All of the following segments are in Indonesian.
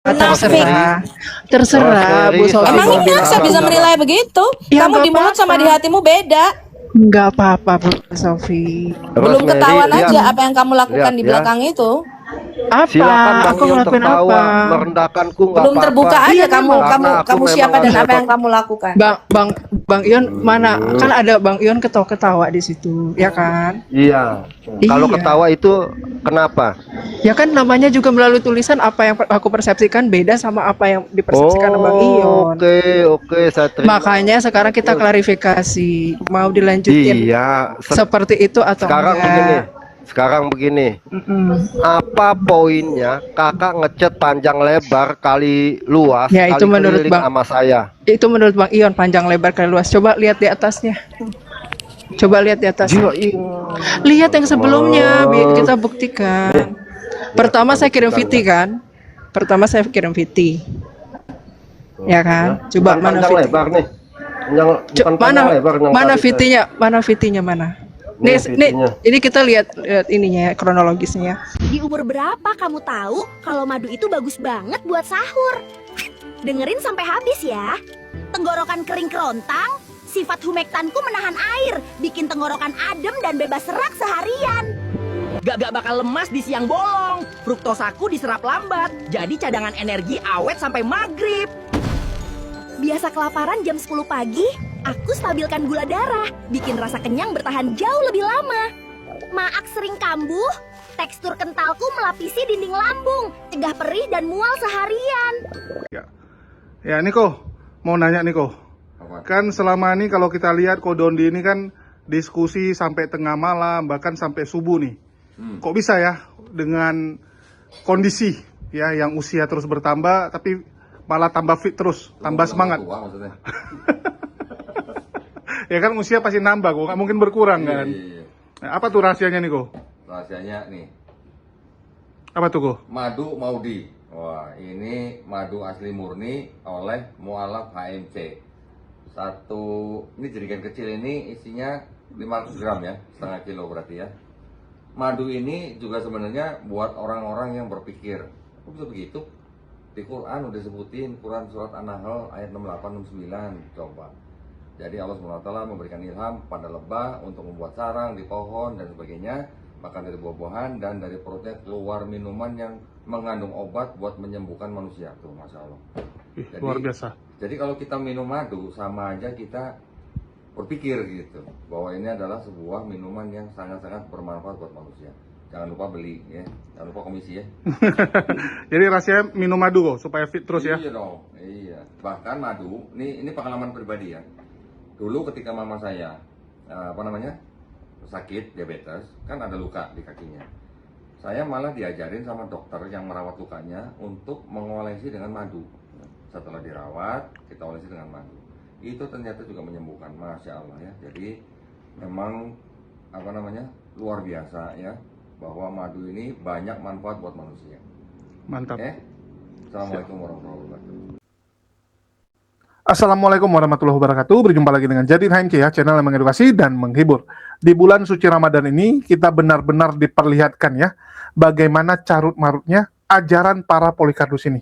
Munafik. Terserah Bu Sofi mau Emangnya bilang saya bisa apa. menilai begitu? Ya, Kamu nggak di mulut sama di apa-apa. hatimu beda. Nggak apa-apa Bu Sofi. Belum Rosemary, ketahuan lihat. aja apa yang kamu lakukan Lihat di ya. belakang itu. Apa? Silakan Bang Aku Ion ngelakuin tertawa, apa? merendahkanku nggak Belum apa-apa. terbuka aja Iya, kamu memang. kamu Karena aku kamu memang siapa dan nggak apa yang siapa. kamu lakukan. Bang Ion mana? Kan ada Bang Ion ketawa-ketawa di situ, ya kan? Iya. Kalau Iya. ketawa itu kenapa? Ya kan namanya juga melalui tulisan, apa yang aku persepsikan beda sama apa yang dipersepsikan sama Bang Ion. Oke, saya terima. Makanya sekarang kita klarifikasi, mau dilanjutin Iya. seperti itu atau Sekarang enggak? begini. Sekarang begini. Apa poinnya kakak ngecat panjang lebar kali luas Ya, itu kali menurut keliling Bang. sama saya? Itu menurut Bang Ion panjang lebar kali luas. Coba lihat di atasnya. Coba lihat di atasnya. Lihat yang sebelumnya, kita buktikan. Pertama saya kirim VT kan? Pertama saya kirim VT. Ya kan? Coba Bukan mana panjang VT? lebar nih. Yang bukan panjang lebar, yang Mana tadi saya- VT-nya? Mana VT-nya mana? Nih, VT-nya. ini kita lihat ininya ya, kronologisnya. Di umur berapa kamu tahu kalau madu itu bagus banget buat sahur? Dengerin sampai habis ya. Tenggorokan kering kerontang, sifat humektanku menahan air, bikin tenggorokan adem dan bebas serak seharian. Gak bakal lemas di siang bolong. Fruktosaku diserap lambat, jadi cadangan energi awet sampai maghrib. Biasa kelaparan jam 10 pagi, aku stabilkan gula darah, bikin rasa kenyang bertahan jauh lebih lama. Maak sering kambuh, tekstur kentalku melapisi dinding lambung, cegah perih dan mual seharian. Ya Niko, mau nanya Niko. Kan selama ini kalau kita lihat Kodondi ini kan diskusi sampai tengah malam, bahkan sampai subuh nih. Kok bisa ya dengan kondisi ya yang usia terus bertambah tapi malah tambah fit terus, tambah semangat. Ya kan usia pasti nambah kok, nggak mungkin berkurang kan. Nah, apa tuh rahasianya Niko? Rahasianya nih, Apa tuh kok? madu Maudi. Wah, ini madu asli murni oleh mualaf HMC. Ini jerigen kecil ini isinya 500 gram ya, setengah kilo berarti ya. Madu ini juga sebenarnya buat orang-orang yang berpikir, kok bisa begitu? Di Quran udah sebutin, Quran surat An-Nahl ayat 68-69, coba. Jadi Allah SWT memberikan ilham pada lebah untuk membuat sarang di pohon dan sebagainya, makan dari buah-buahan dan dari perutnya keluar minuman yang mengandung obat buat menyembuhkan manusia. Tuh, Masya Allah. Luar biasa. Jadi kalau kita minum madu sama aja kita berpikir gitu bahwa ini adalah sebuah minuman yang sangat-sangat bermanfaat buat manusia. Jangan lupa beli ya, jangan lupa komisi ya. Jadi rahasianya minum madu kok supaya fit terus ya. Iya dong, iya. Bahkan madu, ini pengalaman pribadi ya. Dulu ketika mama saya sakit diabetes, kan ada luka di kakinya. Saya malah diajarin sama dokter yang merawat lukanya untuk mengolesi dengan madu. Setelah dirawat, kita olesi dengan madu. Itu ternyata juga menyembuhkan, Masya Allah ya. Jadi memang luar biasa ya, bahwa madu ini banyak manfaat buat manusia. Mantap. Assalamualaikum warahmatullahi wabarakatuh. Assalamualaikum warahmatullahi wabarakatuh. Berjumpa lagi dengan Jadin HMC ya, channel yang mengedukasi dan menghibur. Di bulan suci Ramadan ini kita benar-benar diperlihatkan ya bagaimana carut marutnya ajaran para Polycardus ini.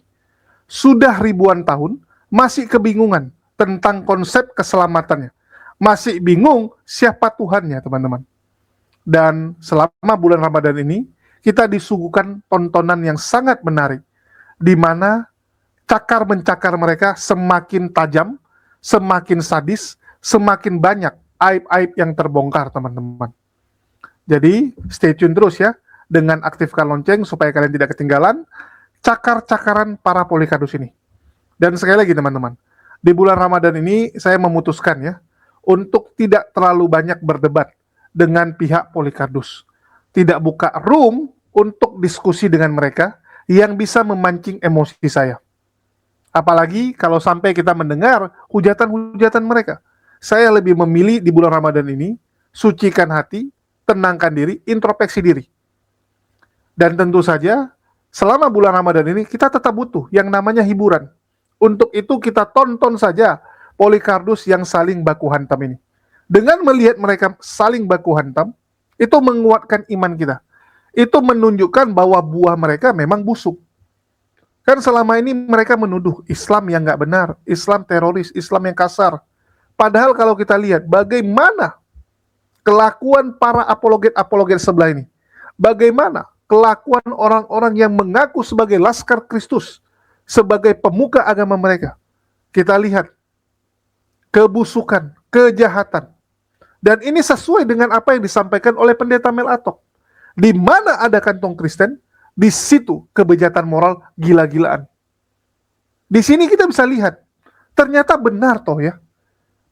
Sudah ribuan tahun masih kebingungan tentang konsep keselamatannya. Masih bingung siapa Tuhannya, teman-teman. Dan selama bulan Ramadan ini kita disuguhkan tontonan yang sangat menarik di mana cakar-mencakar mereka semakin tajam, semakin sadis, semakin banyak aib-aib yang terbongkar, teman-teman. Jadi, stay tune terus ya, dengan aktifkan lonceng supaya kalian tidak ketinggalan cakar-cakaran para Polycardus ini. Dan sekali lagi, teman-teman, di bulan Ramadan ini saya memutuskan ya, untuk tidak terlalu banyak berdebat dengan pihak Polycardus. Tidak buka room untuk diskusi dengan mereka yang bisa memancing emosi saya. Apalagi kalau sampai kita mendengar hujatan-hujatan mereka. Saya lebih memilih di bulan Ramadan ini, sucikan hati, tenangkan diri, introspeksi diri. Dan tentu saja, selama bulan Ramadan ini, kita tetap butuh yang namanya hiburan. Untuk itu kita tonton saja Polycardus yang saling baku hantam ini. Dengan melihat mereka saling baku hantam, itu menguatkan iman kita. Itu menunjukkan bahwa buah mereka memang busuk. Kan selama ini mereka menuduh Islam yang nggak benar, Islam teroris, Islam yang kasar. Padahal kalau kita lihat bagaimana kelakuan para apologet-apologet sebelah ini, bagaimana kelakuan orang-orang yang mengaku sebagai laskar Kristus, sebagai pemuka agama mereka. Kita lihat kebusukan, kejahatan. Dan ini sesuai dengan apa yang disampaikan oleh pendeta Mel Atok. Di mana ada kantong Kristen, di situ kebejatan moral gila-gilaan. Di sini kita bisa lihat, ternyata benar toh ya.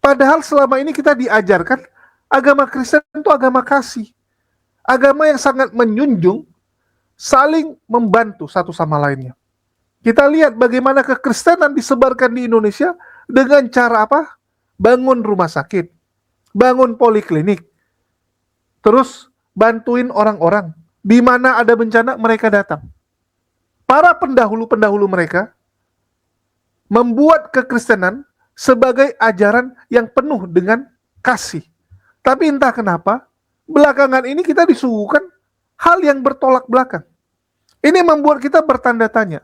Padahal selama ini kita diajarkan agama Kristen itu agama kasih. Agama yang sangat menjunjung saling membantu satu sama lainnya. Kita lihat bagaimana kekristenan disebarkan di Indonesia dengan cara apa? Bangun rumah sakit, bangun poliklinik, terus bantuin orang-orang. Di mana ada bencana, mereka datang. Para pendahulu-pendahulu mereka membuat kekristenan sebagai ajaran yang penuh dengan kasih. Tapi entah kenapa, belakangan ini kita disuguhkan hal yang bertolak belakang. Ini membuat kita bertanda tanya,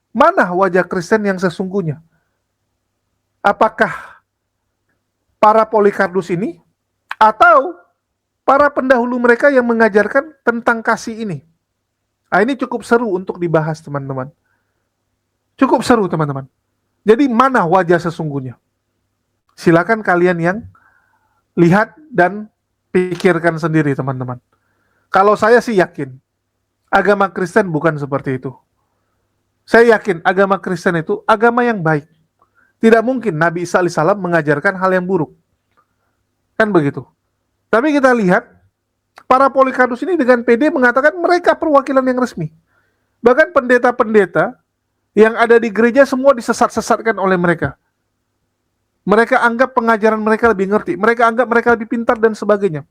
mana wajah Kristen yang sesungguhnya? Apakah para Polikardus ini atau para pendahulu mereka yang mengajarkan tentang kasih ini? Nah, ini cukup seru untuk dibahas, teman-teman. Cukup seru, teman-teman. Jadi mana wajah sesungguhnya? Silakan kalian yang lihat dan pikirkan sendiri, teman-teman. Kalau saya sih yakin, agama Kristen bukan seperti itu. Saya yakin agama Kristen itu agama yang baik. Tidak mungkin Nabi Isa alaihissalam mengajarkan hal yang buruk. Kan begitu. Tapi kita lihat, para Polikardus ini dengan pede mengatakan mereka perwakilan yang resmi. Bahkan pendeta-pendeta yang ada di gereja semua disesat-sesatkan oleh mereka. Mereka anggap pengajaran mereka lebih ngerti. Mereka anggap mereka lebih pintar dan sebagainya.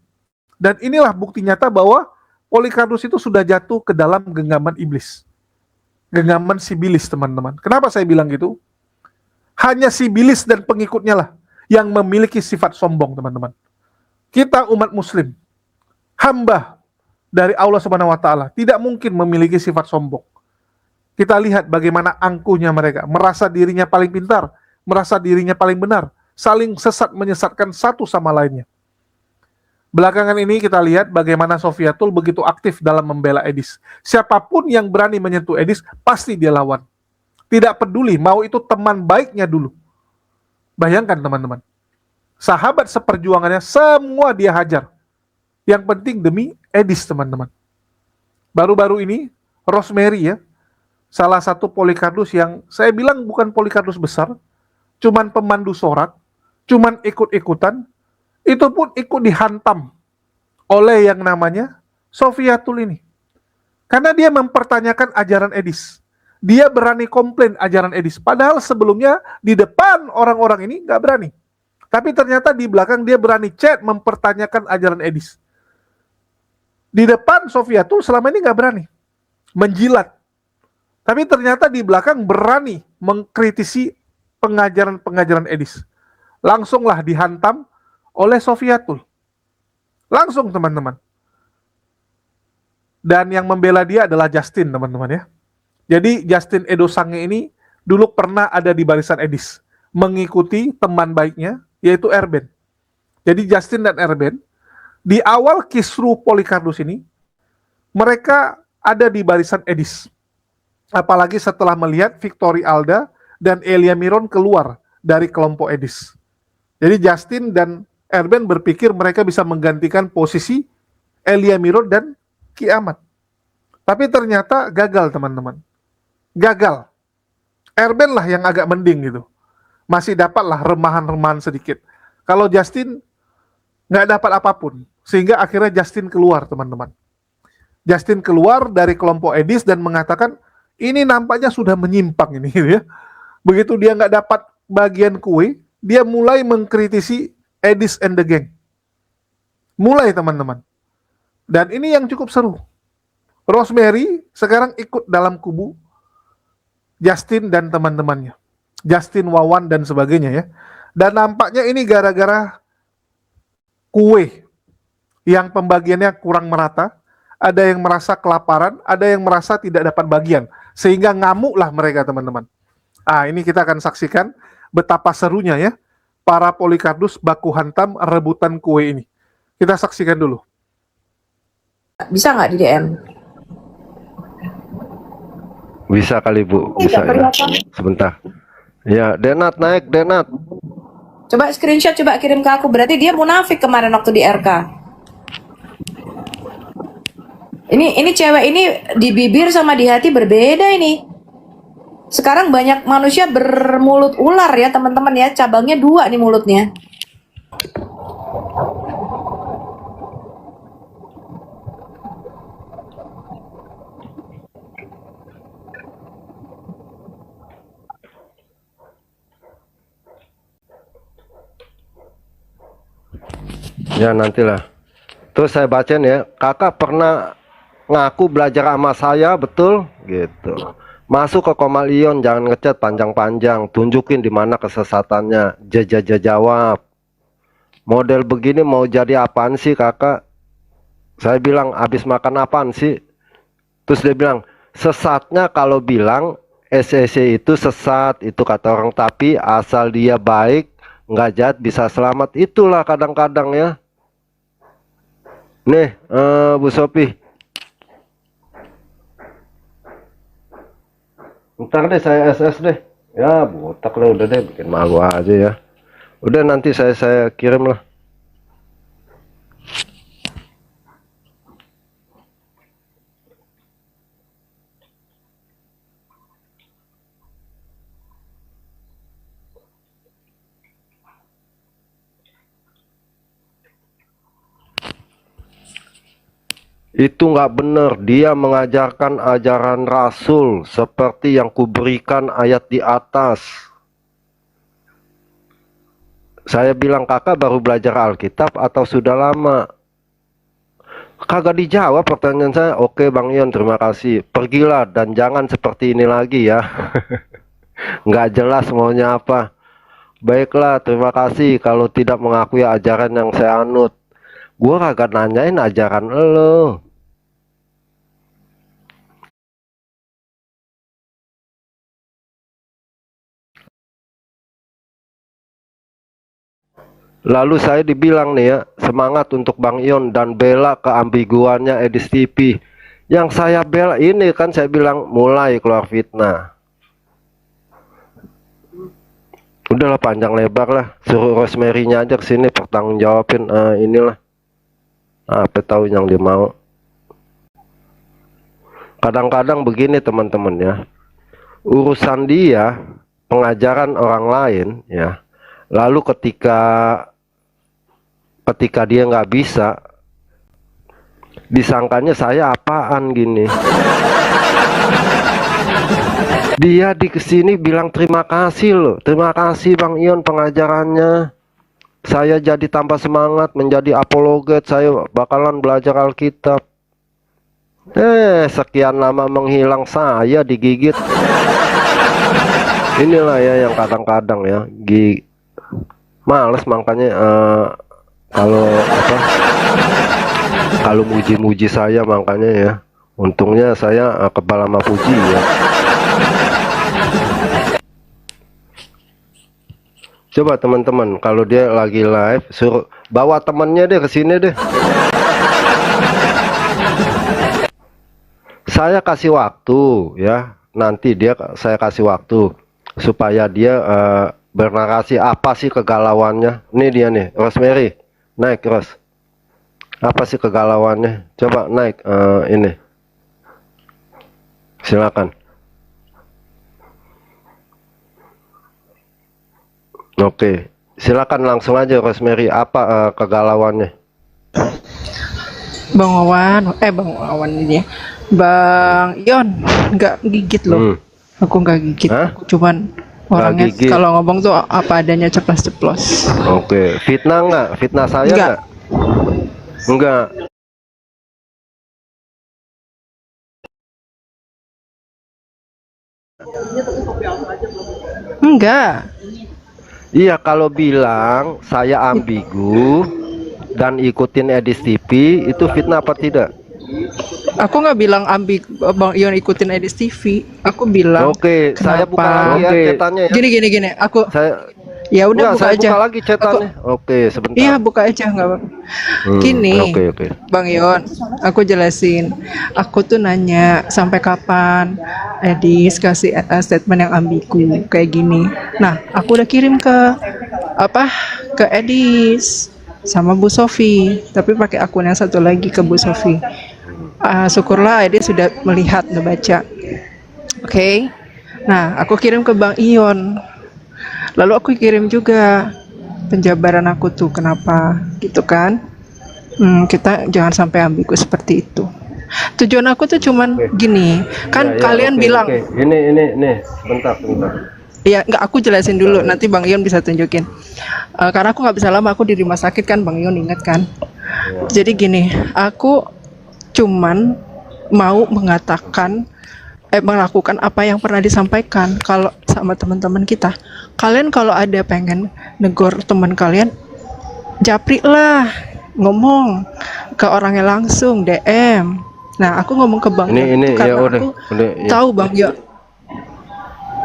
Dan inilah bukti nyata bahwa Polikardus itu sudah jatuh ke dalam genggaman iblis. Genggaman sibilis, teman-teman. Kenapa saya bilang gitu? Hanya sibilis dan pengikutnya lah yang memiliki sifat sombong, teman-teman. Kita umat muslim, hamba dari Allah Subhanahu wa taala, tidak mungkin memiliki sifat sombong. Kita lihat bagaimana angkuhnya mereka, merasa dirinya paling pintar, merasa dirinya paling benar, saling sesat menyesatkan satu sama lainnya. Belakangan ini kita lihat bagaimana Sofiatul begitu aktif dalam membela Edis. Siapapun yang berani menyentuh Edis, pasti dia lawan. Tidak peduli, mau itu teman baiknya dulu. Bayangkan, teman-teman. Sahabat seperjuangannya, semua dia hajar. Yang penting demi Edis, teman-teman. Baru-baru ini, Rosemary ya, salah satu Polikardus yang saya bilang bukan Polikardus besar, cuman pemandu sorak, cuman ikut-ikutan, itu pun ikut dihantam oleh yang namanya Sofiatul ini. Karena dia mempertanyakan ajaran Edis. Dia berani komplain ajaran Edis. Padahal sebelumnya di depan orang-orang ini nggak berani. Tapi ternyata di belakang dia berani chat mempertanyakan ajaran Edis. Di depan Sofiatul selama ini nggak berani. Menjilat. Tapi ternyata di belakang berani mengkritisi pengajaran-pengajaran Edis. Langsunglah dihantam oleh Sofiatul. Langsung, teman-teman. Dan yang membela dia adalah Justin, teman-teman ya. Jadi Justin Edo Sange ini dulu pernah ada di barisan Edis, mengikuti teman baiknya, yaitu Erben. Jadi Justin dan Erben, di awal kisruh Polikardus ini, mereka ada di barisan Edis. Apalagi setelah melihat Victory Alda dan Elia Miron keluar dari kelompok Edis. Jadi Justin dan Erben berpikir mereka bisa menggantikan posisi Elia Miron dan Ki Ahmad. Tapi ternyata gagal, teman-teman. Gagal. Erben lah yang agak mending gitu. Masih dapatlah remahan-remahan sedikit. Kalau Justin nggak dapat apapun. Sehingga akhirnya Justin keluar, teman-teman. Justin keluar dari kelompok Edis dan mengatakan, ini nampaknya sudah menyimpang ini. Ya. Begitu dia nggak dapat bagian kue, dia mulai mengkritisi Edis and the Gang. Mulai, teman-teman. Dan ini yang cukup seru. Rosemary sekarang ikut dalam kubu Justin dan teman-temannya. Justin, Wawan, dan sebagainya ya. Dan nampaknya ini gara-gara kue yang pembagiannya kurang merata. ada yang merasa kelaparan, ada yang merasa tidak dapat bagian, sehingga ngamuklah mereka, teman-teman. Ini kita akan saksikan betapa serunya ya para Polikardus baku hantam rebutan kue ini. Kita saksikan dulu. Bisa nggak di DM? Bisa kali Bu, bisa ya. Sebentar. Ya, Denat naik, Denat. Coba screenshot, coba kirim ke aku. Berarti dia munafik kemarin waktu di RK. Ini cewek ini di bibir sama di hati berbeda ini. Sekarang banyak manusia bermulut ular ya teman-teman ya. Cabangnya 2 nih mulutnya. Ya nantilah. Terus saya bacain ya, kakak pernah ngaku belajar sama saya, betul? Gitu. Masuk ke Komalion, jangan ngechat panjang-panjang, tunjukin di mana kesesatannya. Jawab. Model begini mau jadi apaan sih kakak? Saya bilang, habis makan apaan sih? Terus dia bilang, sesatnya kalau bilang SEC itu sesat, itu kata orang, tapi asal dia baik, nggak jahat, bisa selamat. Itulah kadang-kadang ya. Nih, Bu Sophie. Ntar deh saya SS deh. Ya, botak lah udah deh, bikin malu aja ya. Udah nanti saya kirim lah. Itu nggak benar, dia mengajarkan ajaran Rasul seperti yang kuberikan ayat di atas. Saya bilang, kakak baru belajar Alkitab atau sudah lama? Kagak dijawab pertanyaan saya. Oke Bang Ion, terima kasih. Pergilah dan jangan seperti ini lagi ya. Nggak jelas maunya apa. Baiklah, terima kasih kalau tidak mengakui ajaran yang saya anut. Gua kagak nanyain ajaran lo. Lalu saya dibilang nih ya, semangat untuk Bang Ion dan bela keambiguannya Edis TV. Yang saya bela ini kan saya bilang mulai keluar fitnah. Udahlah panjang lebar lah, suruh Rosemary-nya aja kesini pertanggung jawabin inilah. Apa tahu yang dia mau. Kadang-kadang begini teman-teman ya, urusan dia pengajaran orang lain ya. Lalu ketika dia nggak bisa, disangkanya saya apaan gini. Dia di kesini bilang terima kasih loh, terima kasih Bang Ion pengajarannya. Saya jadi tambah semangat menjadi apologet, saya bakalan belajar Alkitab. Sekian lama menghilang, saya digigit. Inilah ya yang kadang-kadang ya, males makanya kalau muji-muji saya makanya ya. Untungnya saya kebal sama puji ya. Coba teman-teman kalau dia lagi live suruh bawa temennya deh ke sini deh. Saya kasih waktu ya. Nanti saya kasih waktu supaya dia bernarasi apa sih kegalauannya. Ini dia nih, Rosemary. Naik, Ros. Apa sih kegalauannya? Coba naik ini. Silakan. Oke, silakan langsung aja Rosemary, apa kegalauannya? Bang Wawan ini ya. Bang Ion nggak gigit loh. Aku nggak gigit. Hah? Aku cuman orangnya kalau ngomong tuh apa adanya, ceplos-ceplos. Oke, fitnah nggak? Fitnah saya nggak? Enggak. Enggak. Iya, kalau bilang saya ambigu dan ikutin Edis TV itu fitnah apa tidak? Aku nggak bilang Bang Ion ikutin Edis TV. Aku bilang Oke, saya buka kenapa? lagi ya cetannya ya. Gini. Aku Saya ya udah enggak, buka saya aja. buka lagi cetannya. Oke, sebentar. Iya buka aja nggak apa-apa. Gini, Oke. Bang Ion, aku jelasin. Aku tuh nanya sampai kapan Edis kasih statement yang ambigu kayak gini. Nah, aku udah kirim ke Edis sama Bu Sofi, tapi pakai akun yang satu lagi ke Bu Sofi. Syukurlah Edis sudah melihat, udah baca. Oke. Nah, aku kirim ke Bang Ion. Lalu aku kirim juga penjabaran aku tuh kenapa gitu kan. Kita jangan sampai ambigu seperti itu. Tujuan aku tuh cuman gini, kan kalian bilang oke. Ini, sebentar. ya nggak, aku jelasin dulu nanti Bang Ion bisa tunjukin. Karena aku nggak bisa lama, aku di rumah sakit kan, Bang Ion ingat kan. Jadi gini, aku cuman mau melakukan apa yang pernah disampaikan. Kalau sama teman-teman kita, kalian kalau ada pengen negor teman kalian, japri lah, ngomong ke orangnya langsung, DM. Nah, aku ngomong ke Bang Ion Ini itu karena ya udah, aku ya. tahu Bang Ion.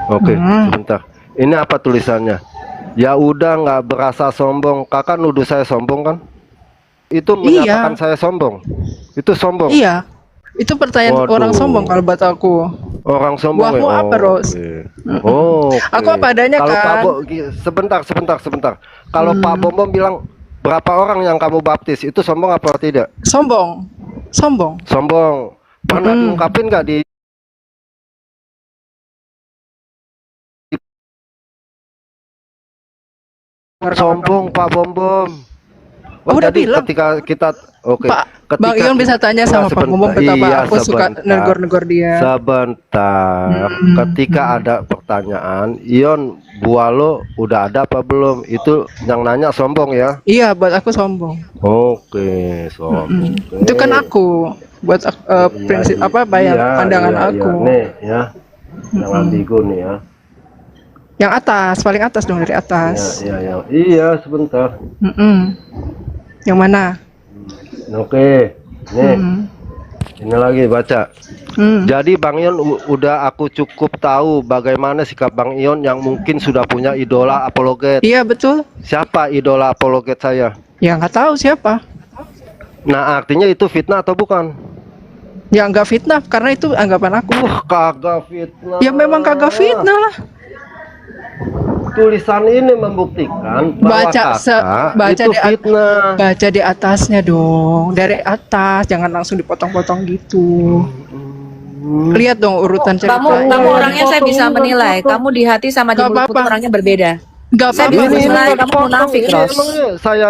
Oke, sebentar. Ini apa tulisannya? Ya udah, nggak berasa sombong. Kakak nuduh saya sombong kan? Itu menyatakan saya sombong. Itu sombong. Iya, itu pertanyaan Waduh. orang sombong kalau buat aku. Orang sombong Wahmu apa, Ros? Oke. Aku apa adanya Kalau kan. sebentar. Kalau Pak Bom bilang berapa orang yang kamu baptis, itu sombong apa tidak? Sombong. Sombong. Pernah diungkapin nggak di sombong Pak Bom? Oh, udah jadi bilang. ketika kita Pak, Bang Ion bisa tanya sama Pak Bom betapa aku suka negor-negor dia. Sebentar. Ketika ada pertanyaan, Ion Bualo udah ada apa belum? Itu yang nanya sombong ya? Iya, buat aku sombong. Oke, sombong. Itu kan aku buat prinsip pandangan aku. Nih ya, yang ambigu nih ya. Yang atas, paling atas dong, dari atas. Iya, sebentar. Yang mana? Oke, nih. Ini lagi baca. Jadi Bang Ion udah aku cukup tahu bagaimana sikap Bang Ion yang mungkin sudah punya idola apologet. Iya, betul. Siapa idola apologet saya? Ya nggak tahu siapa. Nah, artinya itu fitnah atau bukan? Ya nggak fitnah, karena itu anggapan aku. Kagak fitnah. Ya memang kagak fitnah lah. Tulisan ini membuktikan bahwa baca itu fitnah. Baca di atasnya dong, dari atas, jangan langsung dipotong-potong gitu. Lihat dong urutan ceritanya. Kamu orangnya saya bisa menilai. Kamu di hati sama di mulut pun orangnya berbeda. Nggak Saya apa-apa. bisa menilai kamu munafik, Ros.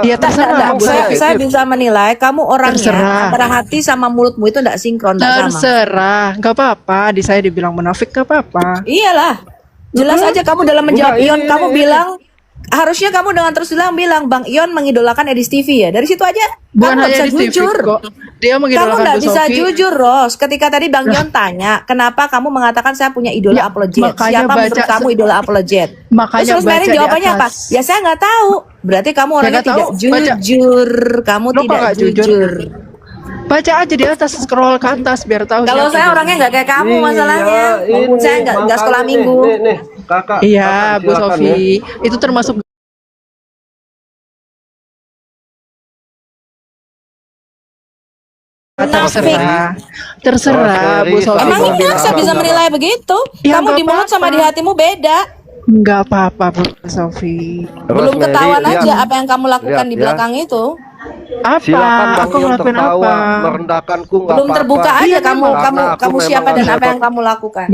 Ya terserah. Saya bisa menilai kamu orangnya Terserah. antara hati sama mulutmu itu tidak sinkron, tidak sama. Terserah, nggak apa-apa. Di saya dibilang munafik, nggak apa-apa. Iyalah, jelas aja kamu dalam menjawab Ion, kamu bilang harusnya kamu dengan terus bilang Bang Ion mengidolakan Edis TV ya. Dari situ aja Bukan kamu nggak hanya bisa di TV jujur. kok. Dia Kamu mengidolakan nggak Bu bisa Sofi. jujur, Ros. Ketika tadi Bang Ion tanya, kenapa kamu mengatakan saya punya idola apologet? makanya Siapa menurut baca kamu idola apologet? Makanya Terus Mary baca di jawabannya apa? atas. Ya saya nggak tahu. Berarti kamu orangnya nggak tahu, tidak jujur. Kamu Lo kok tidak nggak jujur? jujur. Baca aja di atas, scroll ke atas biar tahu. Kalau siapa saya dia. orangnya nggak kayak kamu masalahnya. Saya nggak sekolah makanya minggu. Nih, kakak. Iya, kakak, Bu silakan ya. Sofi. Itu termasuk terserah Bu Rosemary, Sofi. Emangnya mau bilang saya bisa apa. menilai begitu? Ya, Kamu nggak di mulut sama apa-apa. di hatimu beda. Nggak apa-apa Bu Sofi. Belum Rosemary, ketahuan lihat. aja apa yang kamu lakukan Lihat, di ya. belakang itu. Apa? Silakan Bang Aku Ion ngelakuin tertawa, apa? merendahkanku nggak Belum apa-apa. terbuka aja Iya, kamu memang. kamu Karena aku kamu memang siapa dan apa nggak yang kamu lakukan.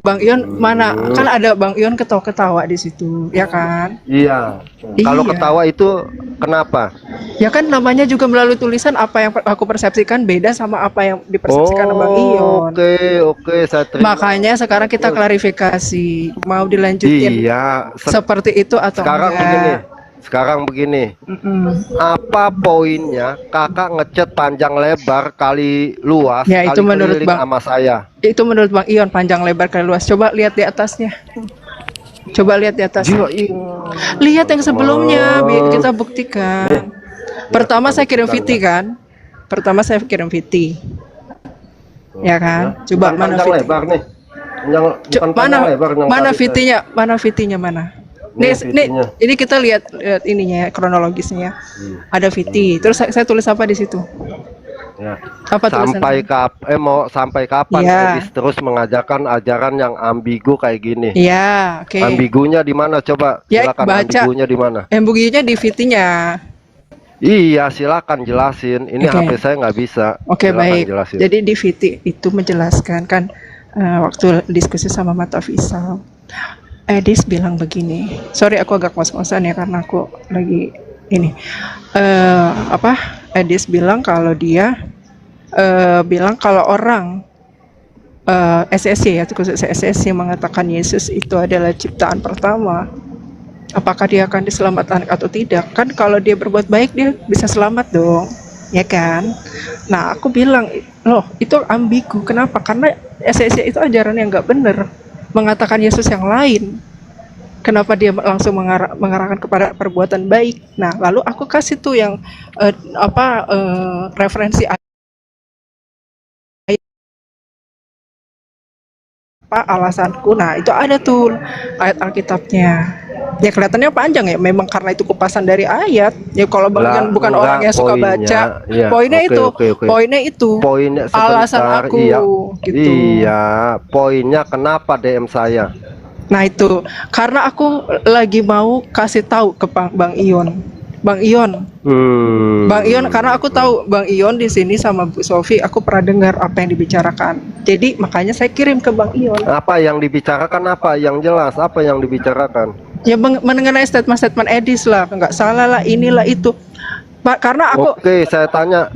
Bang Ion mana? Kan ada Bang Ion ketawa-ketawa di situ, ya kan? Iya. Kalau Iya. ketawa itu kenapa? Ya kan namanya juga melalui tulisan, apa yang aku persepsikan beda sama apa yang dipersepsikan sama Bang Ion. Oke, saya terima. Makanya sekarang kita klarifikasi, mau dilanjutin Iya. seperti itu atau Sekarang begini. Apa poinnya kakak ngechat panjang lebar kali luas Ya, itu kali menurut keliling Bang. sama saya? Itu menurut Bang Ion panjang lebar kali luas. Coba lihat di atasnya. Coba lihat di atasnya. Lihat yang sebelumnya, kita buktikan. Pertama saya kirim VT kan. Pertama saya kirim VT. Ya kan? Coba Bukan mana panjang VT? lebar nih. Yang bukan Mana panjang lebar yang mana tadi VT-nya? Mana VT-nya mana? Ini Nih, VT-nya. ini kita lihat ininya ya, kronologisnya. Ada VT. Terus saya tulis apa di situ? Ya. Apa tulisannya? Mau sampai kapan Iya. Edis terus mengajarkan ajaran yang ambigu kayak gini? Iya, oke. Ambigunya di mana coba? Ya, Silakan baca. ambigunya di mana? Ambigunya di VT-nya. Iya, silakan jelasin. Ini Oke. HP saya nggak bisa. Oke, Silakan baik. jelasin. Jadi di VT itu menjelaskan kan waktu diskusi sama Mata Fisal, Edis bilang begini. Sorry aku agak ngos-ngosan ya karena aku lagi ini. Edis bilang kalau dia bilang kalau orang SSC ya, khusus SSC mengatakan Yesus itu adalah ciptaan pertama, apakah dia akan diselamatkan atau tidak? Kan kalau dia berbuat baik dia bisa selamat dong, ya kan? Nah aku bilang loh itu ambigu. Kenapa? Karena SSC itu ajaran yang nggak benar, mengatakan Yesus yang lain. Kenapa dia langsung mengarahkan kepada perbuatan baik? Nah lalu aku kasih tuh yang referensi alasanku. Nah itu ada tuh ayat Alkitabnya. Ya kelihatannya panjang ya, memang karena itu kupasan dari ayat. Ya kalau Bang bukan Enggak, orang yang suka poinnya, baca, iya. poinnya Oke, itu, oke, oke. poinnya itu, Poinnya alasan sebentar, aku, iya. gitu. Iya, poinnya kenapa DM saya? Nah itu karena aku lagi mau kasih tahu ke Bang Ion. Bang Ion, karena aku tahu Bang Ion di sini sama Bu Sofi, aku pernah dengar apa yang dibicarakan. Jadi makanya saya kirim ke Bang Ion. Apa yang dibicarakan, apa yang jelas, apa yang dibicarakan? Ya mengenai statement-statement Edis lah, nggak salah lah, inilah itu. Pak, karena aku Oke, saya tanya.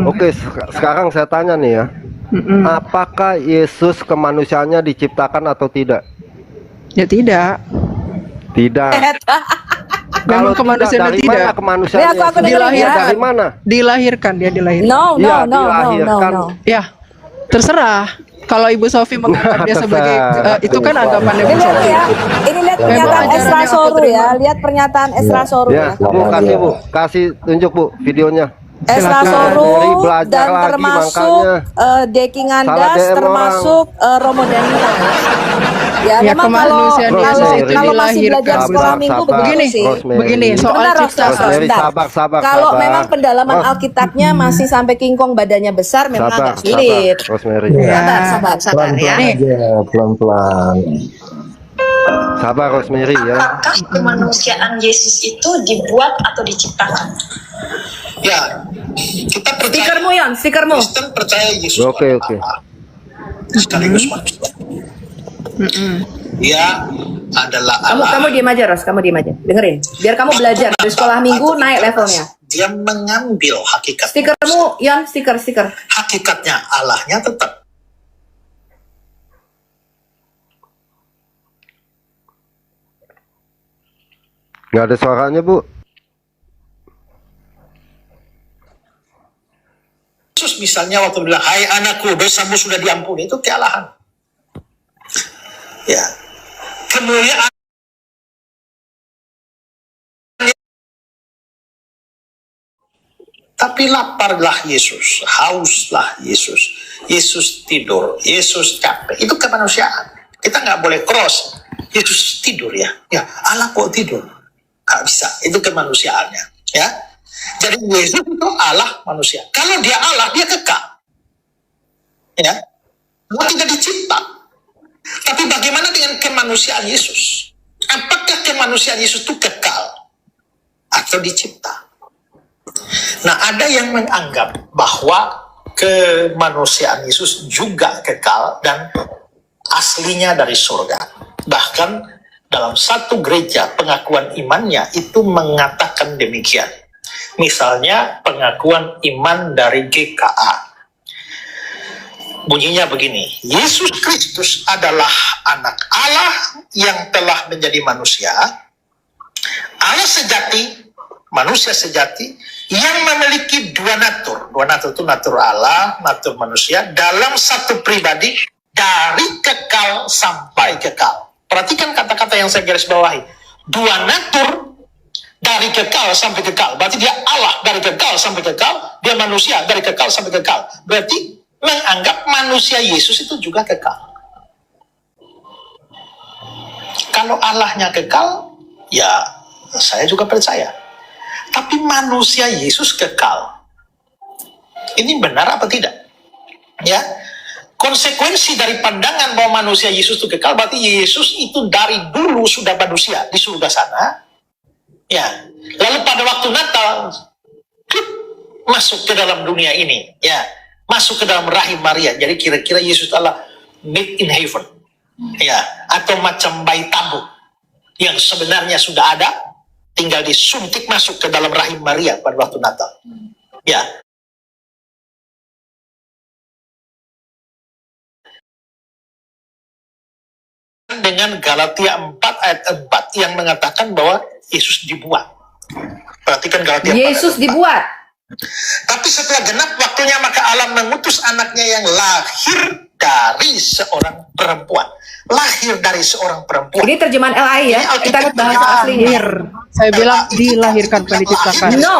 Oke, sekarang saya tanya nih ya. Apakah Yesus kemanusiaannya diciptakan atau tidak? ya tidak. Tidak. Memang kemanusiaan dari tidak. mana kemanusiaan Nih, aku Yesus? dengerin ya. Dari mana? Dilahirkan, dia dilahirkan. No, no, Iya, no, no, dilahirkan. no. Ya, terserah. Kalau Ibu Sofi menganggap dia sebagai itu kan anggapannya Ini Ibu lihat Sofi. ya, ini lihat Memang pernyataan ajaran Esra yang aku Soru terima. ya, lihat pernyataan Esra Soru Ya, ya. Bu, kasih Bu, kasih tunjuk Bu videonya. Esra Silakan. Soru Dari belajar dan lagi, termasuk makanya. Deki Salah Ngandas, DM termasuk Romo Daniel. Ya, Ya, memang kalau kemanusiaan Yesus kalau, itu kalau masih dilahirkan. belajar sekolah Sabar, minggu sabar. begitu Begini, sih. Rosemary. begini soal Sebentar, Ros, ciptaan. Rosemary, sebentar. sabar, Kalau sabar. memang pendalaman Ros, Alkitabnya masih sampai kingkong badannya besar, memang sabar, agak sulit. Rosemary. Ya. Sabar ya. Nih, pelan-pelan. Sabar Rosemary ya. Apakah kemanusiaan Yesus itu dibuat atau diciptakan? Ya, kita percaya Stikermu Yon, stikermu. Kristen percaya Yesus Oke, adalah oke. Allah, sekaligus manusia. Dia adalah Kamu Allah. diem aja Ros, kamu diem aja. Dengerin. Biar kamu belajar di sekolah minggu naik levelnya. Dia mengambil hakikat. Stikermu Yon, stiker. Hakikatnya Allahnya tetap. Nggak ada suaranya Bu. Yesus misalnya waktu bilang, hai anakku, dosamu sudah diampuni, itu kealahan. Ya, kemuliaan. Tapi laparlah Yesus, hauslah Yesus. Yesus tidur, Yesus capek. Itu kemanusiaan. Kita nggak boleh cross. Yesus tidur ya. Ya, Allah kok tidur? Nggak bisa. Itu kemanusiaannya. Ya. Jadi Yesus itu Allah manusia. Kalau dia Allah, dia kekal. Ya. Dia tidak dicipta. Tapi bagaimana dengan kemanusiaan Yesus? Apakah kemanusiaan Yesus itu kekal atau dicipta? Nah, ada yang menganggap bahwa kemanusiaan Yesus juga kekal dan aslinya dari surga. Bahkan dalam satu gereja pengakuan imannya itu mengatakan demikian. Misalnya pengakuan iman dari GKA. Bunyinya begini, Yesus Kristus adalah anak Allah yang telah menjadi manusia, Allah sejati, manusia sejati, yang memiliki dua natur. Dua natur itu natur Allah, natur manusia, dalam satu pribadi, dari kekal sampai kekal. Perhatikan kata-kata yang saya garis bawahi. Dua natur dari kekal sampai kekal. Berarti dia Allah dari kekal sampai kekal, dia manusia dari kekal sampai kekal. Berarti menganggap manusia Yesus itu juga kekal. Kalau Allahnya kekal, ya saya juga percaya. Tapi manusia Yesus kekal. Ini benar apa tidak? Ya. Konsekuensi dari pandangan bahwa manusia Yesus itu kekal, berarti Yesus itu dari dulu sudah manusia di surga sana. Ya. Lalu pada waktu Natal, klik, masuk ke dalam dunia ini. Ya. Masuk ke dalam rahim Maria. Jadi kira-kira Yesus adalah made in heaven. Ya. Atau macam bayi tabung yang sebenarnya sudah ada, tinggal disuntik masuk ke dalam rahim Maria pada waktu Natal. Ya. Dengan Galatia 4 ayat 4 yang mengatakan bahwa Yesus dibuat. Perhatikan Galatia 4 Yesus ayat 4. dibuat. Tapi setelah genap waktunya maka Allah mengutus anaknya yang lahir dari seorang perempuan. Lahir dari seorang perempuan. Ini terjemahan LAI ya. Ini Alkitab Kita lihat bahasa aslinya. Lahir. Saya bilang dilahirkan, bukan diciptakan. No,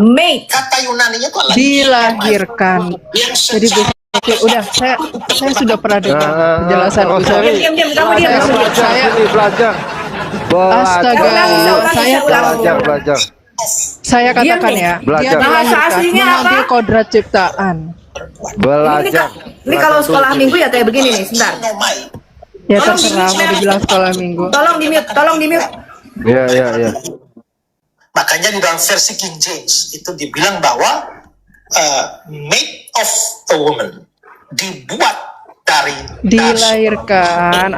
made. Kata Yunaninya itu adalah Dilahirkan. yang Jadi secara oke, udah saya sudah pernah dengar penjelasan Oh, Bu sorry. Sari. Diam, kamu diam. Saya sudah Belajar, sini, belajar. Astaga, Belajar. saya katakan ya, Belajar. dia Bahasa dilahirkan aslinya mengambil apa? kodrat ciptaan. Belajar. Ini kalau sekolah minggu ya kayak begini nih, sebentar. nomai. Ya terserah mau dibilang sekolah minggu. Tolong di mute. Iya. Makanya di dalam versi King James itu dibilang bahwa made of a woman, dibuat dari Dilahirkan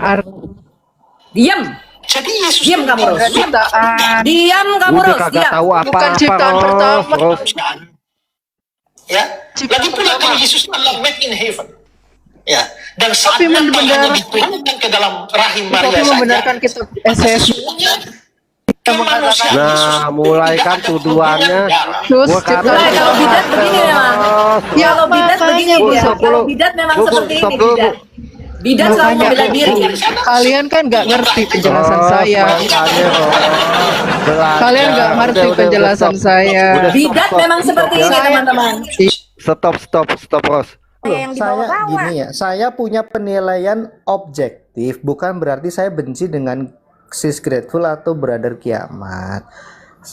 Diam. Jadi Yesus Diam kamu, Ros. ciptaan. Diam kamu, Udah Ros. kagak Diam. tahu apa-apa. Bukan ciptaan pertama. Ros. ya. Ciptaan Lagi pula pertama. kalau Yesus adalah made in heaven. Ya, dan saat Tapi Natal hanya membenarkan- diturunkan ke dalam rahim Tapi Maria saja. membenarkan kitab SS. Kemanusiaan Yesus Nah, mulai kan tuduhannya. Terus Gua ciptaan kata- Kalau bidat begini memang. Ya, Kalau bidat makanya, begini Bu. dia. Stop Kalau dulu. bidat memang Bu, seperti stop ini dulu, bidat. Bidat selalu Makanya, membela diri. Kalian kan nggak ngerti penjelasan saya. Makanya, belajar. Kalian nggak ngerti Udah, penjelasan stop. saya. Udah, Bidat stop, memang stop, seperti ya. ini teman-teman. Stop, Ros. Yang Saya dibawa-bawa. gini ya, saya punya penilaian objektif, bukan berarti saya benci dengan Sis Grateful atau Brother Kiamat.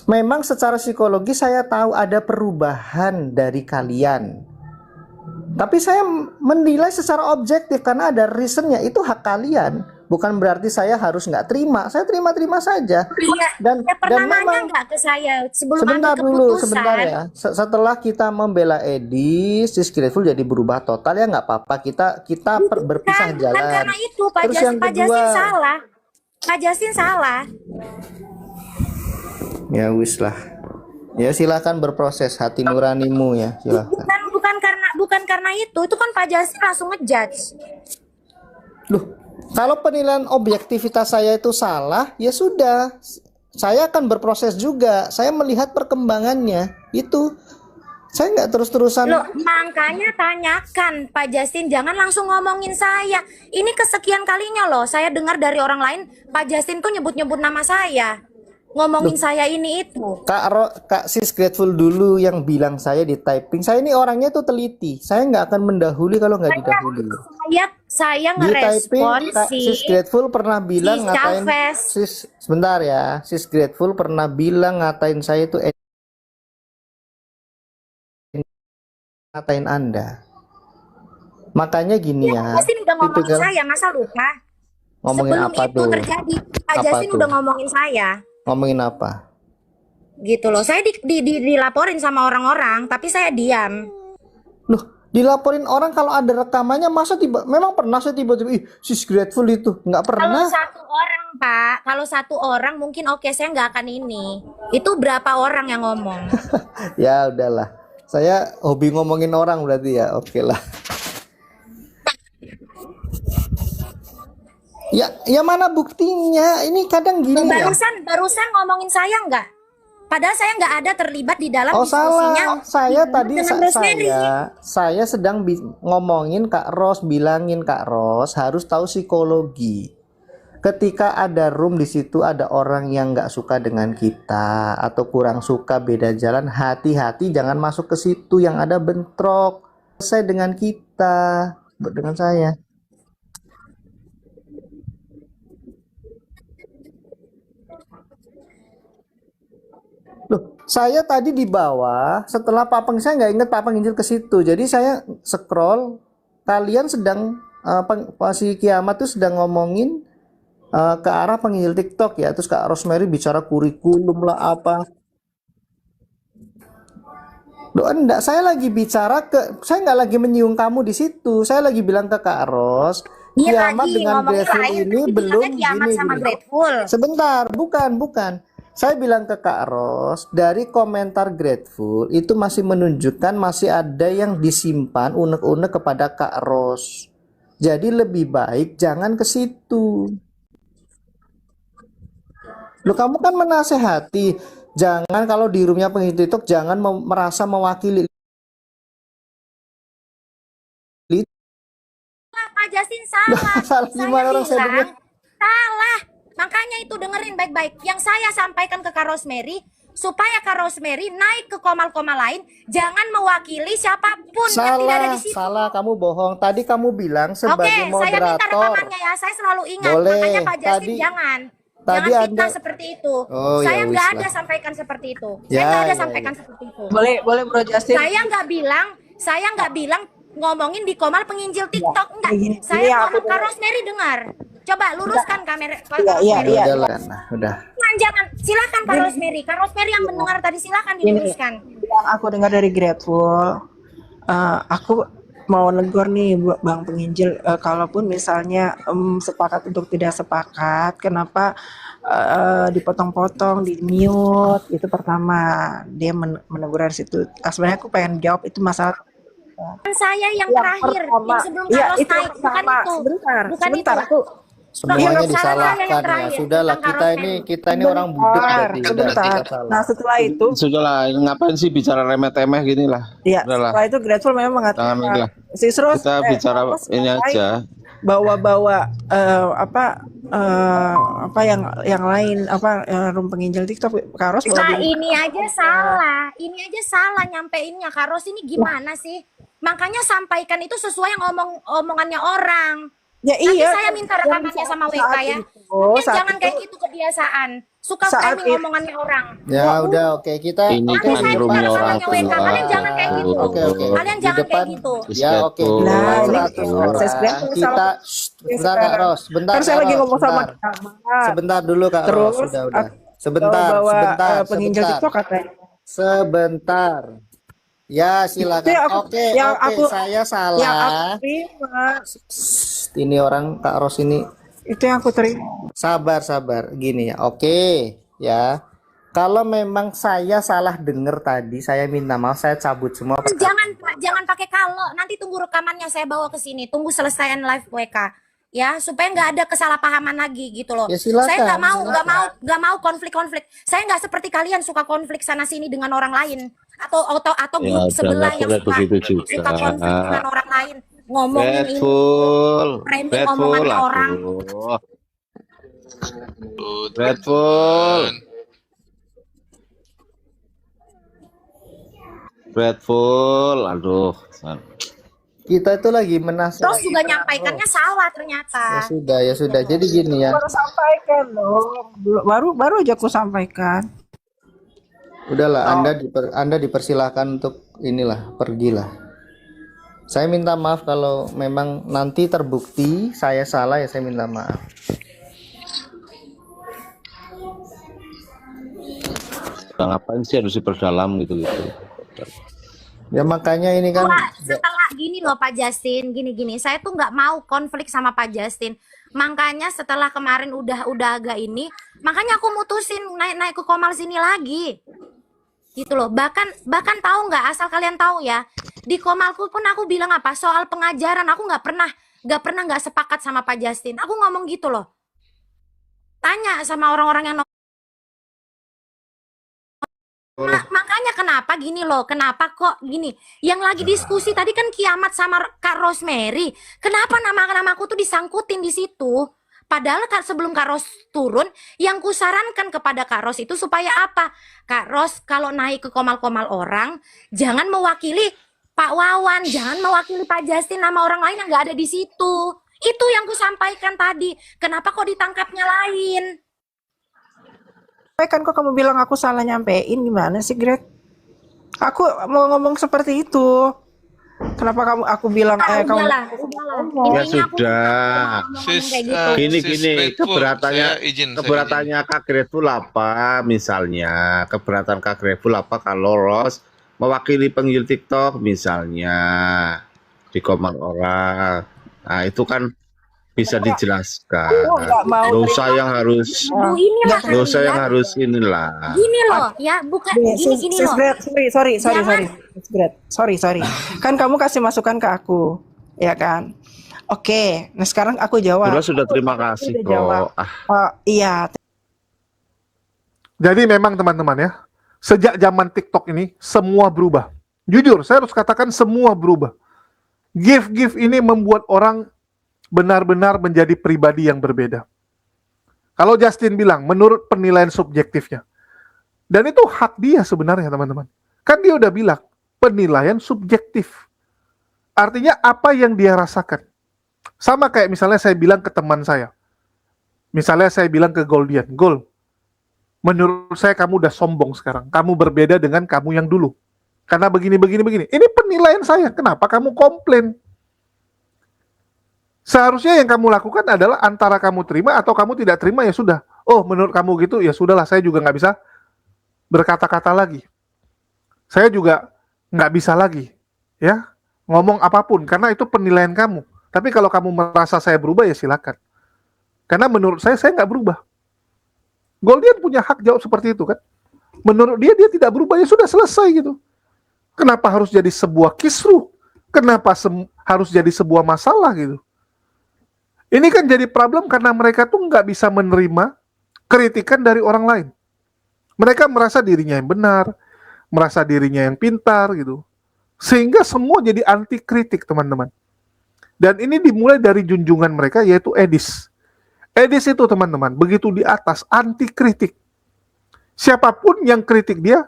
Memang secara psikologi saya tahu ada perubahan dari kalian. Tapi saya menilai secara objektif karena ada reasonnya, itu hak kalian. Bukan berarti saya harus nggak terima, saya terima-terima saja. Iya, Dan ya pernah nanya memang nggak ke saya sebelum sebentar ambil dulu, keputusan? sebentar ya. Setelah kita membela Edi, Sis Grateful jadi berubah total ya nggak apa-apa. Kita berpisah Bukan jalan. karena itu Pak Terus Jasin, yang Pak Jasin kedua- salah. Pak Jasin salah. Ya wis lah. Ya silakan berproses hati nuranimu ya, silakan. Bukan karena itu kan Pak Jasin langsung ngejudge. Loh, kalau penilaian objektivitas saya itu salah, ya sudah. Saya akan berproses juga. Saya melihat perkembangannya. Itu. Saya nggak terus-terusan. Loh, makanya tanyakan Pak Jasin, jangan langsung ngomongin saya. Ini kesekian kalinya loh, saya dengar dari orang lain Pak Jasin tuh nyebut-nyebut nama saya. Ngomongin saya ini itu. Kak Sis Grateful dulu yang bilang saya di typing. Saya ini orangnya tuh teliti. Saya nggak akan mendahului kalau nggak didahului. Saya Di typing, ngerespon Kak Sis Grateful pernah bilang si ngatain Chavez. sebentar ya. Sis Grateful pernah bilang ngatain saya itu ngatain Anda. Makanya gini ya. Pak Jasin udah ngomongin tipikal- saya, masa lupa? Ngomongin Sebelum apa itu tuh? terjadi, Pak Apa Jasin tuh? udah ngomongin saya. Ngomongin apa? Gitu loh, saya dilaporin sama orang-orang, tapi saya diam. Loh, dilaporin orang kalau ada rekamannya masa memang pernah saya tiba-tiba Sis Grateful itu nggak Kalau pernah. satu orang, Pak, kalau satu orang mungkin oke, saya nggak akan ini. Itu berapa orang yang ngomong? Ya udahlah. Saya hobi ngomongin orang berarti ya. Oke lah. Ya mana buktinya? Ini kadang gini ya. Barusan ngomongin saya nggak? Padahal saya nggak ada terlibat di dalam Oh diskusinya. salah. Saya tadi dengan Rosemary. saya sedang ngomongin Kak Ros, bilangin Kak Ros harus tahu psikologi. Ketika ada room di situ ada orang yang nggak suka dengan kita atau kurang suka beda jalan, hati-hati jangan masuk ke situ yang ada bentrok. Selesai dengan kita, dengan saya. Loh, saya tadi di bawah setelah saya nggak inget Pak Penginjil ke situ. Jadi saya scroll, kalian sedang si Kiamat tuh sedang ngomongin ke arah penginjil TikTok ya. Terus Kak Rosemary bicara kurikulum lah apa. Loh, enggak, saya lagi bicara saya nggak lagi menyinggung kamu di situ. Saya lagi bilang ke Kak Ros, Iya Kiamat lagi dengan ngomongin Grateful lain, ini tapi belum bilangnya Kiamat gini sama gini. Grateful. Sebentar, bukan. Saya bilang ke Kak Ros, dari komentar Grateful itu masih menunjukkan masih ada yang disimpan unek-unek kepada Kak Ros. Jadi lebih baik jangan ke situ. Loh, kamu kan menasehati, jangan kalau di roomnya penginjil TikTok jangan merasa mewakili. Pak Justin salah. Salah gimana orang saya dengar? Salah. Makanya itu dengerin baik-baik. Yang saya sampaikan ke Kak Rosemary, supaya Kak Rosemary naik ke komal-komal lain, jangan mewakili siapapun yang tidak ada di situ. Salah, kamu bohong. Tadi kamu bilang sebagai Oke, saya minta moderator. rekamannya ya. Saya selalu ingat. Boleh. Makanya Pak Justin jangan fitnah Anda seperti itu. Oh, Saya ya nggak wis ada lah. sampaikan seperti itu. Ya, Saya nggak ada ya, sampaikan ya. seperti itu. Boleh Bro Justin. Saya nggak bilang ngomongin di komal penginjil TikTok, enggak. gini, Saya yang ngomong aku Kak Rosemary dengar. Coba luruskan kamera Kak Iya, Rosemary. iya. Udah lah, nah, udah. Jangan, silakan Kak Rosemary. Kak Rosemary yang mendengar tadi silakan diluruskan. Yang aku dengar dari Grateful, aku mau negor nih Bang Penginjil, kalaupun misalnya sepakat untuk tidak sepakat, kenapa dipotong-potong, di mute, itu pertama dia menegur dari situ. Sebenarnya aku pengen jawab itu masalah Saya yang terakhir, pertama. yang sebelum Iya, Kak Ros itu naik, yang bukan pertama. itu. Sebentar, Bukan sebentar, itu. aku Semuanya Saya yang disalahkan ya. terakhir, Sudahlah, tentang kita ini orang budek berarti. Udah, sebentar. kita salah. Nah setelah itu, Sudahlah, ngapain sih bicara remeh-temeh gini lah. ya Udahlah, setelah itu Grateful memang jangan ini lah. mengatakan si Ros Kita bicara ini aja. bawa-bawa apa yang lain room penginjil TikTok Kak Ros Nah, ini aja salah nyampeinnya. Kak Ros ini gimana sih? Makanya sampaikan itu sesuai yang omongannya orang. Ya Nanti iya. saya minta rekamannya sama WK ya. Jangan kayak gitu kebiasaan. Suka framing omongannya orang. Ya udah, oke, kita Ini oke, kan di roomnya depan. orang Sama WK. Kalian jangan kayak gitu. Oke. Kalian Di jangan depan. kayak gitu. Ya oke, di Nah, depan ini 100 orang kita bentar Kak Ros, sebentar. Kan saya Kak lagi Ros, ngomong sama sebentar. Kiamat. Sebentar dulu Kak Terus, Ros, udah. Sebentar, penginjil sebentar. TikTok katanya. Sebentar. Ya, silakan. Itu yang Oke, saya Yang salah. aku terima. Ini orang Kak Ros ini Itu yang aku terima. sabar gini ya. Oke, ya. Kalau memang saya salah dengar tadi, saya minta maaf, saya cabut semua. Jangan pakai kalau. Nanti tunggu rekamannya saya bawa ke sini. Tunggu selesaian live WK. Ya, supaya nggak ada kesalahpahaman lagi gitu loh. Ya, silakan, Saya nggak silakan. mau konflik. Saya nggak seperti kalian suka konflik sana sini dengan orang lain atau Ya, grup sebelah jangan yang begitu juga. suka konflik dengan orang lain. Ngomongin ini, Grateful, framing omongannya orang. Grateful, aduh. Kita itu lagi Terus menasihati. juga nyampaikannya salah ternyata. Ya sudah. Jadi gini ya. Baru sampaikan loh. Baru aja aku sampaikan. Udahlah, Anda dipersilahkan untuk inilah, pergilah. Saya minta maaf kalau memang nanti terbukti saya salah, ya saya minta maaf. Ngapain sih harus diperdalam gitu. Ya makanya ini kan Setelah gini loh Pak Justin, gini. Saya tuh nggak mau konflik sama Pak Justin. Makanya setelah kemarin udah agak ini, makanya aku mutusin naik ke Komal sini lagi. Gitu loh. Bahkan tahu nggak, asal kalian tahu ya, di Komalku pun aku bilang apa? Soal pengajaran aku nggak pernah nggak sepakat sama Pak Justin. Aku ngomong gitu loh. Tanya sama orang-orang yang makanya kenapa gini loh, kenapa kok gini? Yang lagi diskusi tadi kan Kiamat sama Kak Rosemary. Kenapa nama-namaku tuh disangkutin di situ? Padahal sebelum Kak Ros turun, yang kusarankan kepada Kak Ros itu supaya apa? Kak Ros kalau naik ke komal-komal orang, jangan mewakili Pak Wawan, jangan mewakili Pak Justin, nama orang lain yang nggak ada di situ. Itu yang kusampaikan tadi. Kenapa kok ditangkapnya lain? Kan kok kamu bilang aku salah nyampein, gimana sih, Greg? Aku mau ngomong seperti itu. Kenapa aku bilang kamu Udahlah. Ya Intinya aku sudah. ngomong kayak gitu. Gini Sis gini, Grateful, keberatannya saya izin. keberatannya Kak Grateful apa misalnya? Keberatan Kak Grateful apa kalau Ros mewakili penggil TikTok misalnya di komen orang. Nah, itu kan bisa dijelaskan. Aku nggak mau Nggak usah yang harus Bu, inilah nggak usah yang kalian. harus inilah. Gini loh, ya bukan gini loh. Greg, sorry. Jangan. Sis Greg, sorry. Kan kamu kasih masukan ke aku, ya kan? Oke, nah sekarang aku jawab. Sudah terima kasih Udah jawab. kok. Iya, Jadi memang teman-teman ya, sejak zaman TikTok ini semua berubah. Jujur, saya harus katakan semua berubah. Gift ini membuat orang benar-benar menjadi pribadi yang berbeda. Kalau Justin bilang, menurut penilaian subjektifnya. Dan itu hak dia sebenarnya teman-teman. Kan dia udah bilang, penilaian subjektif. Artinya apa yang dia rasakan. Sama kayak misalnya saya bilang ke teman saya. Misalnya saya bilang ke Goldian, Gol, menurut saya kamu udah sombong sekarang. Kamu berbeda dengan kamu yang dulu. Karena begini. Ini penilaian saya. Kenapa kamu komplain? Seharusnya yang kamu lakukan adalah antara kamu terima atau kamu tidak terima, ya sudah. Oh, menurut kamu gitu, ya sudahlah. Saya juga nggak bisa berkata-kata lagi. Saya juga nggak bisa lagi, ya, ngomong apapun karena itu penilaian kamu. Tapi kalau kamu merasa saya berubah, ya silakan. Karena menurut saya nggak berubah. Goldian punya hak jawab seperti itu kan. Menurut dia tidak berubah, ya sudah selesai gitu. Kenapa harus jadi sebuah kisruh? Kenapa harus jadi sebuah masalah gitu? Ini kan jadi problem karena mereka tuh nggak bisa menerima kritikan dari orang lain. Mereka merasa dirinya yang benar, merasa dirinya yang pintar gitu. Sehingga semua jadi anti kritik teman-teman. Dan ini dimulai dari junjungan mereka yaitu Edis. Edis itu teman-teman begitu di atas anti kritik. Siapapun yang kritik dia,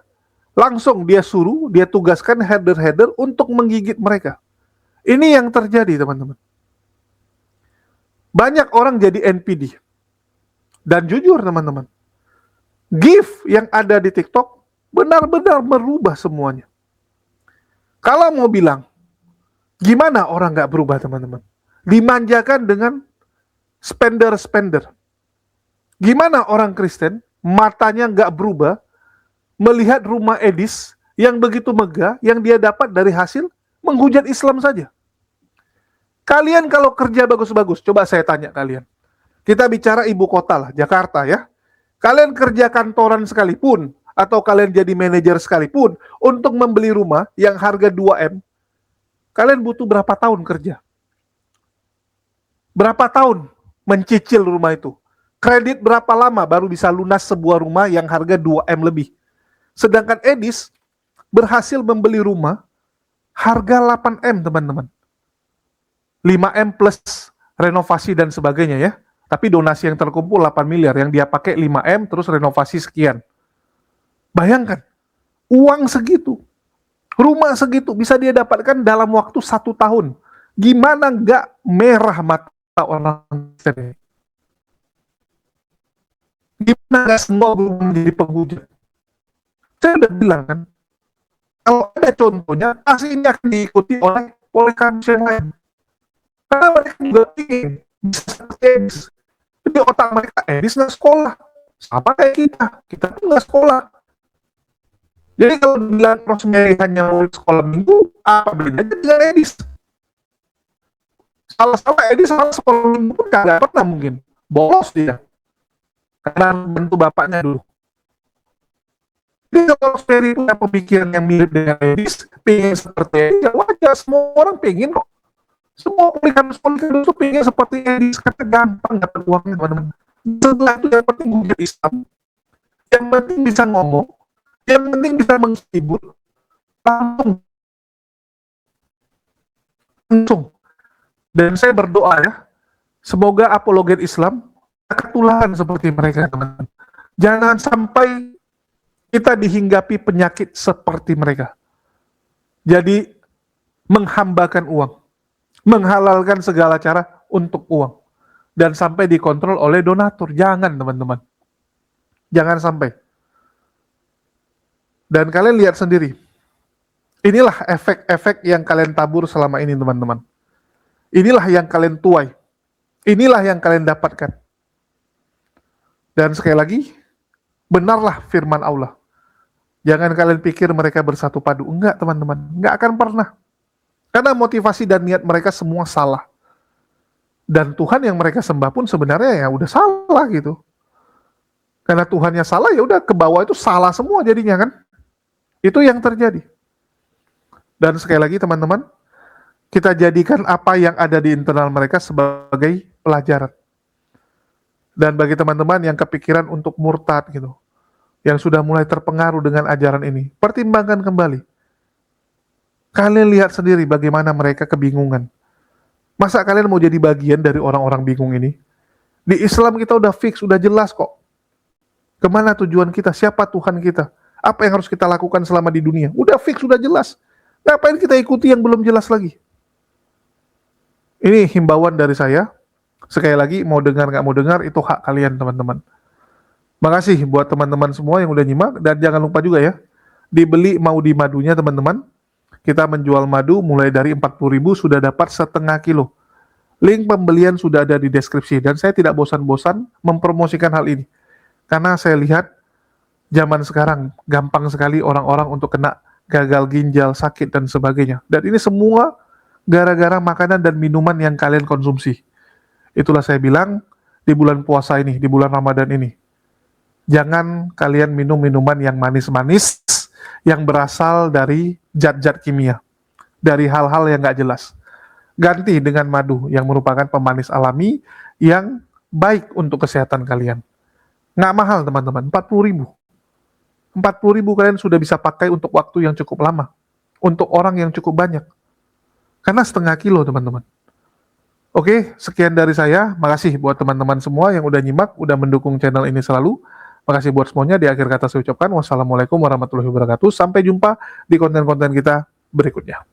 langsung dia suruh, dia tugaskan header-header untuk menggigit mereka. Ini yang terjadi teman-teman. Banyak orang jadi NPD. Dan jujur teman-teman, GIF yang ada di TikTok benar-benar merubah semuanya. Kalau mau bilang, gimana orang nggak berubah teman-teman? Dimanjakan dengan spender-spender. Gimana orang Kristen matanya nggak berubah melihat rumah Edis yang begitu megah yang dia dapat dari hasil menghujat Islam saja? Kalian kalau kerja bagus-bagus, coba saya tanya kalian. Kita bicara ibu kota lah, Jakarta ya. Kalian kerja kantoran sekalipun, atau kalian jadi manajer sekalipun, untuk membeli rumah yang harga 2M, kalian butuh berapa tahun kerja? Berapa tahun mencicil rumah itu? Kredit berapa lama baru bisa lunas sebuah rumah yang harga 2M lebih? Sedangkan Edis berhasil membeli rumah harga 8M teman-teman. 5M plus renovasi dan sebagainya ya. Tapi donasi yang terkumpul 8 miliar, yang dia pakai 5M terus renovasi sekian. Bayangkan, uang segitu, rumah segitu bisa dia dapatkan dalam waktu 1 tahun. Gimana nggak merah mata orang ini? Gimana nggak semua berubah menjadi penghujat? Saya udah bilang kan, kalau ada contohnya, pasti ini akan diikuti oleh kampus yang lain. Karena mereka juga ingin bisa seperti Edis. Di otak mereka, Edis nggak sekolah. Sama kayak kita pun nggak sekolah. Jadi kalau bilang Rosemary hanya murid sekolah minggu, apa bedanya dengan Edis? Salah-salah Edis salah sekolah minggu pun nggak pernah mungkin. Bolos dia. Karena bantu bapaknya dulu. Jadi kalau Rosemary punya pemikiran yang mirip dengan Edis, pengen seperti Edis, ya wajar, semua orang pengen kok. Semua polikarpus itu pengen seperti Edis, kata gampang dapat uangnya teman-teman. Setelah itu yang penting hujat Islam, yang penting bisa ngomong, yang penting bisa menghibur, langsung. Dan saya berdoa ya, semoga apologet Islam ketularan seperti mereka, teman-teman. Jangan sampai kita dihinggapi penyakit seperti mereka. Jadi menghambakan uang, menghalalkan segala cara untuk uang, dan sampai dikontrol oleh donatur. Jangan, teman-teman. Jangan sampai. Dan kalian lihat sendiri. Inilah efek-efek yang kalian tabur selama ini, teman-teman. Inilah yang kalian tuai. Inilah yang kalian dapatkan. Dan sekali lagi, benarlah firman Allah. Jangan kalian pikir mereka bersatu padu. Enggak, teman-teman. Enggak akan pernah. Karena motivasi dan niat mereka semua salah. Dan Tuhan yang mereka sembah pun sebenarnya ya udah salah gitu. Karena Tuhannya salah, ya udah ke bawah itu salah semua jadinya kan. Itu yang terjadi. Dan sekali lagi teman-teman, kita jadikan apa yang ada di internal mereka sebagai pelajaran. Dan bagi teman-teman yang kepikiran untuk murtad gitu, yang sudah mulai terpengaruh dengan ajaran ini, pertimbangkan kembali. Kalian lihat sendiri bagaimana mereka kebingungan. Masa kalian mau jadi bagian dari orang-orang bingung ini? Di Islam kita udah fix, udah jelas kok. Kemana tujuan kita? Siapa Tuhan kita? Apa yang harus kita lakukan selama di dunia? Udah fix, udah jelas. Ngapain kita ikuti yang belum jelas lagi? Ini himbauan dari saya. Sekali lagi, mau dengar nggak mau dengar, itu hak kalian teman-teman. Makasih buat teman-teman semua yang udah nyimak. Dan jangan lupa juga ya, dibeli mau di madunya teman-teman. Kita menjual madu mulai dari 40.000 sudah dapat setengah kilo. Link pembelian sudah ada di deskripsi. Dan saya tidak bosan-bosan mempromosikan hal ini. Karena saya lihat zaman sekarang gampang sekali orang-orang untuk kena gagal ginjal, sakit, dan sebagainya. Dan ini semua gara-gara makanan dan minuman yang kalian konsumsi. Itulah saya bilang di bulan puasa ini, di bulan Ramadan ini. Jangan kalian minum minuman yang manis-manis, yang berasal dari zat-zat kimia. Dari hal-hal yang nggak jelas. Ganti dengan madu yang merupakan pemanis alami yang baik untuk kesehatan kalian. Nggak mahal teman-teman, 40.000. 40.000 kalian sudah bisa pakai untuk waktu yang cukup lama. Untuk orang yang cukup banyak. Karena setengah kilo teman-teman. Oke, sekian dari saya. Makasih buat teman-teman semua yang udah nyimak, udah mendukung channel ini selalu. Makasih buat semuanya. Di akhir kata saya ucapkan wassalamualaikum warahmatullahi wabarakatuh. Sampai jumpa di konten-konten kita berikutnya.